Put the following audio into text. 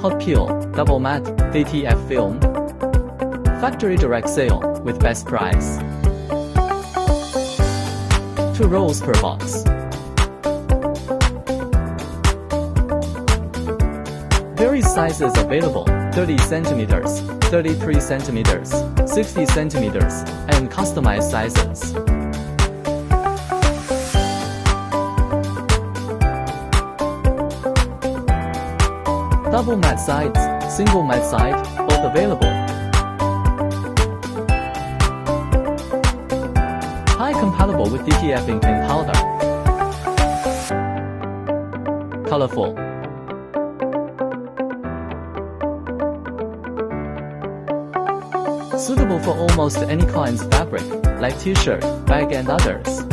Hot Peel, Double Matte, DTF Film. Factory direct sale, with best price. 2 rolls per box. Various sizes available, 30 centimeters, 33 centimeters, 60 centimeters, and customized sizes. Double matte sides, single matte side, both available. High compatible with DTF ink and powder. Colorful. Suitable for almost any client's fabric, like t-shirt, bag and others.